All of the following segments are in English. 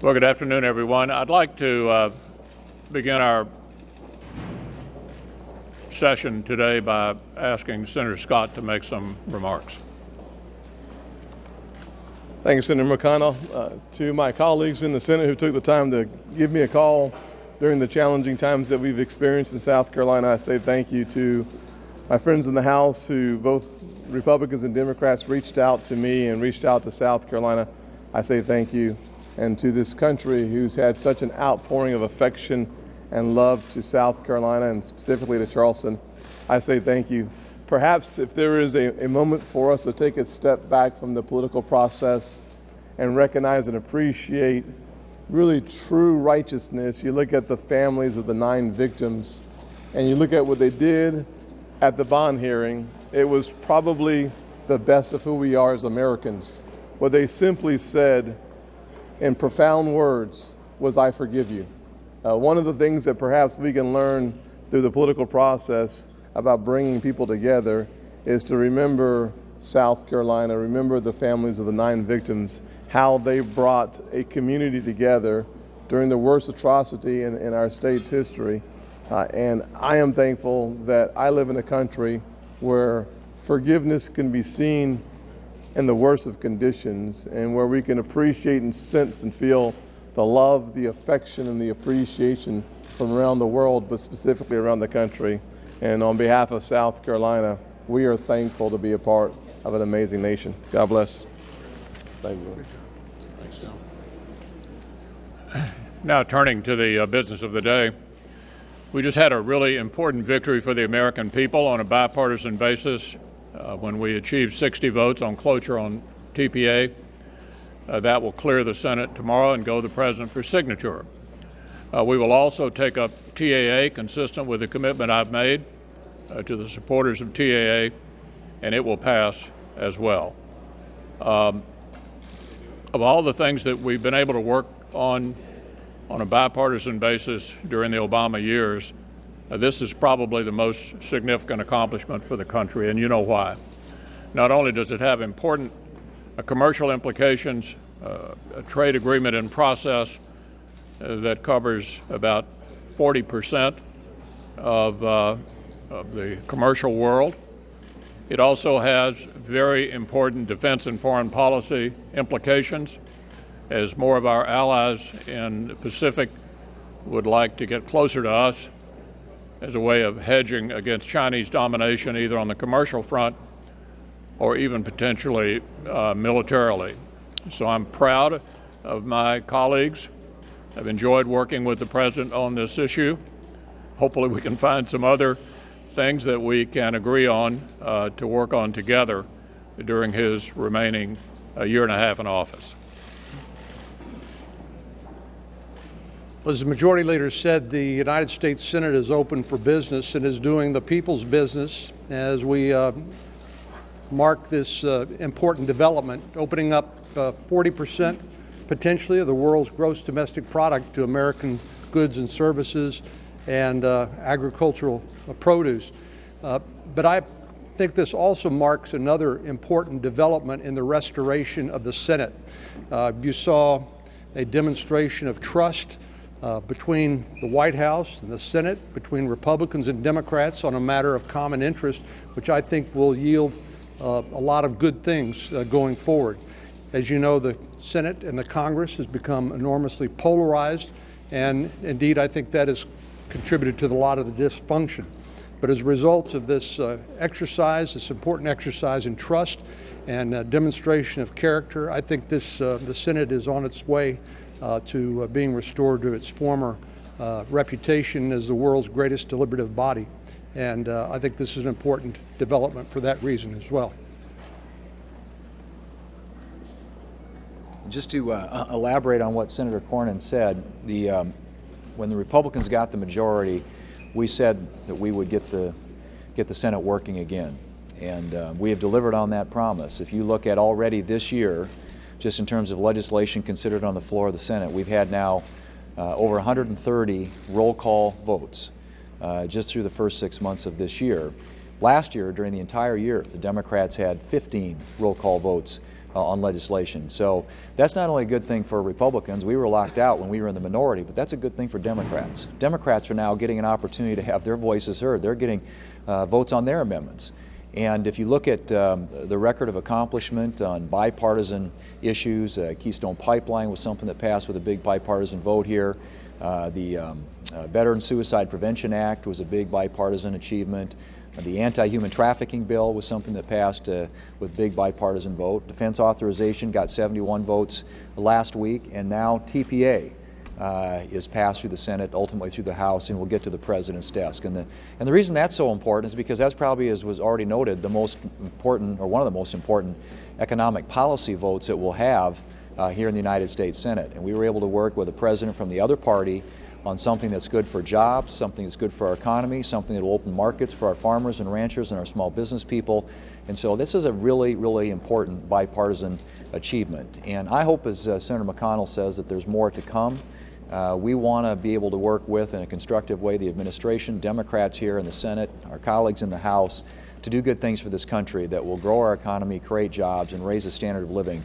Well, good afternoon, everyone. I'd like to begin our session today by asking Senator Scott to make some remarks. Thank you, Senator McConnell. To my colleagues in the Senate who took the time to give me a call during the challenging times that we've experienced in South Carolina, I say thank you. To my friends in the House who, both Republicans and Democrats, reached out to me and reached out to South Carolina, I say thank you. And to this country who's had such an outpouring of affection and love to South Carolina and specifically to Charleston, I say thank you. Perhaps if there is a moment for us to take a step back from the political process and recognize and appreciate really true righteousness, you look at the families of the 9 victims and you look at what they did at the bond hearing, it was probably the best of who we are as Americans. What they simply said in profound words was, "I forgive you." One of the things that perhaps we can learn through the political process about bringing people together is to remember South Carolina, remember the families of the 9 victims, how they brought a community together during the worst atrocity in our state's history. And I am thankful that I live in a country where forgiveness can be seen in the worst of conditions, and where we can appreciate and sense and feel the love, the affection, and the appreciation from around the world, but specifically around the country. And on behalf of South Carolina, we are thankful to be a part of an amazing nation. God bless. Thank you. Thanks, Tom. Now turning to the business of the day, we just had a really important victory for the American people on a bipartisan basis when we achieved 60 votes on cloture on TPA. That will clear the Senate tomorrow and go to the President for signature. We will also take up TAA consistent with the commitment I've made to the supporters of TAA, and it will pass as well. Of all the things that we've been able to work on a bipartisan basis during the Obama years, this is probably the most significant accomplishment for the country, and you know why. Not only does it have important commercial implications, a trade agreement in process that covers about 40% of the commercial world. It also has very important defense and foreign policy implications, as more of our allies in the Pacific would like to get closer to us as a way of hedging against Chinese domination, either on the commercial front or even potentially militarily. So I'm proud of my colleagues. I've enjoyed working with the President on this issue. Hopefully we can find some other things that we can agree on to work on together during his remaining year and a half in office. As the Majority Leader said, the United States Senate is open for business and is doing the people's business as we mark this important development, opening up 40% potentially of the world's gross domestic product to American goods and services and agricultural produce. But I think this also marks another important development in the restoration of the Senate. You saw a demonstration of trust between the White House and the Senate, between Republicans and Democrats on a matter of common interest, which I think will yield a lot of good things going forward. As you know, the Senate and the Congress has become enormously polarized, and indeed I think that has contributed to a lot of the dysfunction. But as a result of this exercise, this important exercise in trust and demonstration of character, I think this the Senate is on its way to being restored to its former reputation as the world's greatest deliberative body. And I think this is an important development for that reason as well. Just to elaborate on what Senator Cornyn said, when the Republicans got the majority, we said that we would get the Senate working again, and we have delivered on that promise. If you look at already this year, just in terms of legislation considered on the floor of the Senate, we've had now over 130 roll call votes just through the first 6 months of this year. Last year, during the entire year, the Democrats had 15 roll call votes on legislation. So that's not only a good thing for Republicans. We were locked out when we were in the minority, but that's a good thing for Democrats. Democrats are now getting an opportunity to have their voices heard. They're getting votes on their amendments. And if you look at the record of accomplishment on bipartisan issues, Keystone Pipeline was something that passed with a big bipartisan vote here. The Veteran Suicide Prevention Act was a big bipartisan achievement. The anti-human trafficking bill was something that passed with big bipartisan vote. Defense authorization got 71 votes last week, and now TPA is passed through the Senate, ultimately through the House, and will get to the President's desk. And the reason that's so important is because that's probably, as was already noted, the most important, or one of the most important economic policy votes that we'll have here in the United States Senate. And we were able to work with a president from the other party on something that's good for jobs, something that's good for our economy, something that will open markets for our farmers and ranchers and our small business people. And so this is a really, really important bipartisan achievement. And I hope, as Senator McConnell says, that there's more to come. We want to be able to work with, in a constructive way, the administration, Democrats here in the Senate, our colleagues in the House, to do good things for this country that will grow our economy, create jobs, and raise the standard of living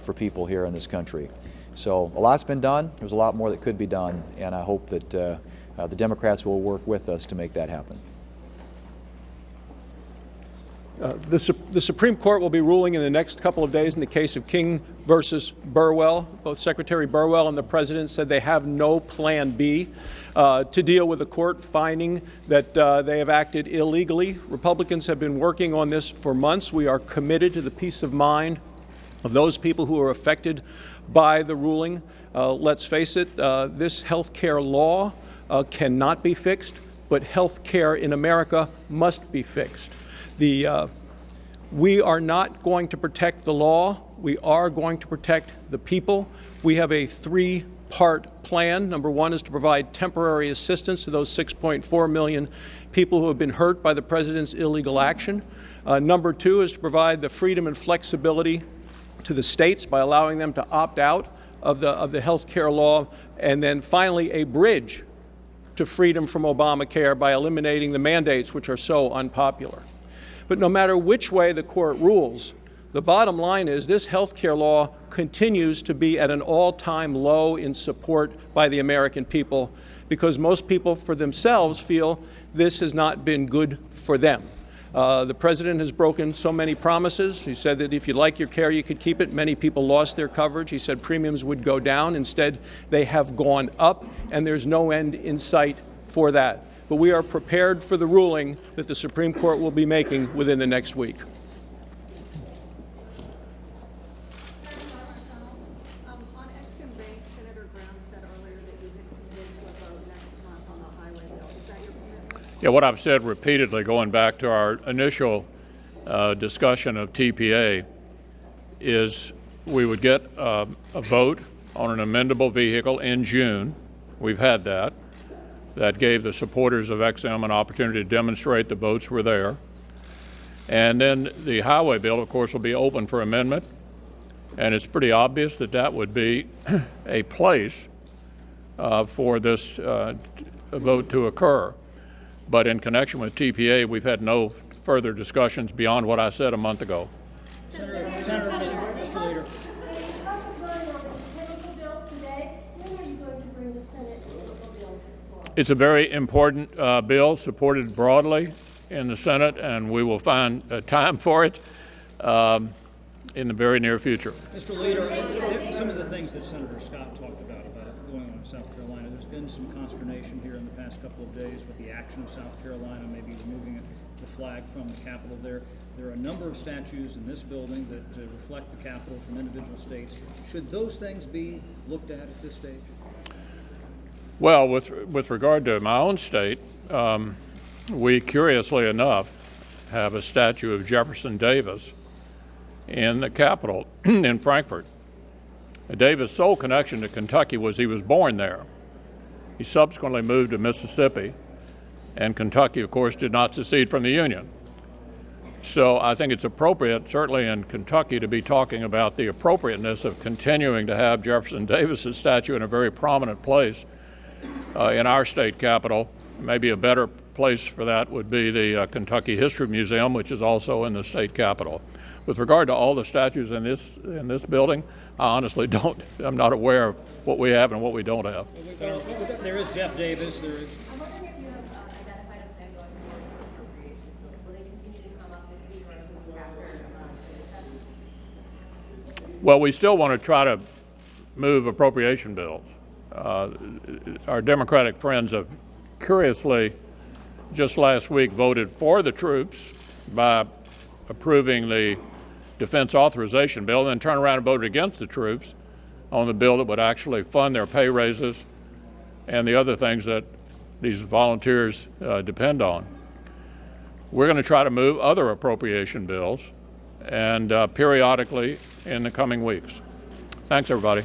for people here in this country. So a lot's been done. There's a lot more that could be done, and I hope that the Democrats will work with us to make that happen. The Supreme Court will be ruling in the next couple of days in the case of King versus Burwell. Both Secretary Burwell and the President said they have no plan B to deal with the court finding that they have acted illegally. Republicans have been working on this for months. We are committed to the peace of mind of those people who are affected by the ruling. Let's face it, this health care law cannot be fixed, but health care in America must be fixed. We are not going to protect the law. We are going to protect the people. We have a three-part plan. Number one is to provide temporary assistance to those 6.4 million people who have been hurt by the President's illegal action. Number two is to provide the freedom and flexibility to the states by allowing them to opt out of the health care law. And then finally, a bridge to freedom from Obamacare by eliminating the mandates, which are so unpopular. But no matter which way the court rules, the bottom line is this health care law continues to be at an all-time low in support by the American people, because most people for themselves feel this has not been good for them. The President has broken so many promises. He said that if you like your care, you could keep it. Many people lost their coverage. He said premiums would go down. Instead, they have gone up, and there's no end in sight for that. But we are prepared for the ruling that the Supreme Court will be making within the next week. On Exim Bank, Senator Brown said earlier that you had committed to a vote next month on the highway bill. Is that your commitment? Yeah, what I've said repeatedly, going back to our initial discussion of TPA, is we would get a vote on an amendable vehicle in June. We've had that. That gave the supporters of XM an opportunity to demonstrate the votes were there. And then the highway bill, of course, will be open for amendment. And it's pretty obvious that that would be a place for this vote to occur. But in connection with TPA, we've had no further discussions beyond what I said a month ago. Senator, Mr. Leader. It's a very important bill, supported broadly in the Senate, and we will find time for it in the very near future. Mr. Leader, some of the things that Senator Scott talked about going on in South Carolina, there's been some consternation here in the past couple of days with the action of South Carolina, maybe removing the flag from the Capitol there. There are a number of statues in this building that reflect the Capitol from individual states. Should those things be looked at this stage? Well, with regard to my own state, we, curiously enough, have a statue of Jefferson Davis in the Capitol in Frankfort. Davis' sole connection to Kentucky was he was born there. He subsequently moved to Mississippi, and Kentucky, of course, did not secede from the Union. So I think it's appropriate, certainly in Kentucky, to be talking about the appropriateness of continuing to have Jefferson Davis's statue in a very prominent place in our state capitol. Maybe a better place for that would be the Kentucky History Museum, which is also in the state capitol. With regard to all the statues in this building, I honestly I'm not aware of what we have and what we don't have. There is Jeff Davis, there is. I'm wondering if you have identified a plan going forward for appropriations bills. Will they continue to come up this week or the week after the recess? Well, we still want to try to move appropriation bills. Our Democratic friends have curiously just last week voted for the troops by approving the defense authorization bill, and then turned around and voted against the troops on the bill that would actually fund their pay raises and the other things that these volunteers depend on. We're going to try to move other appropriation bills and periodically in the coming weeks. Thanks, everybody.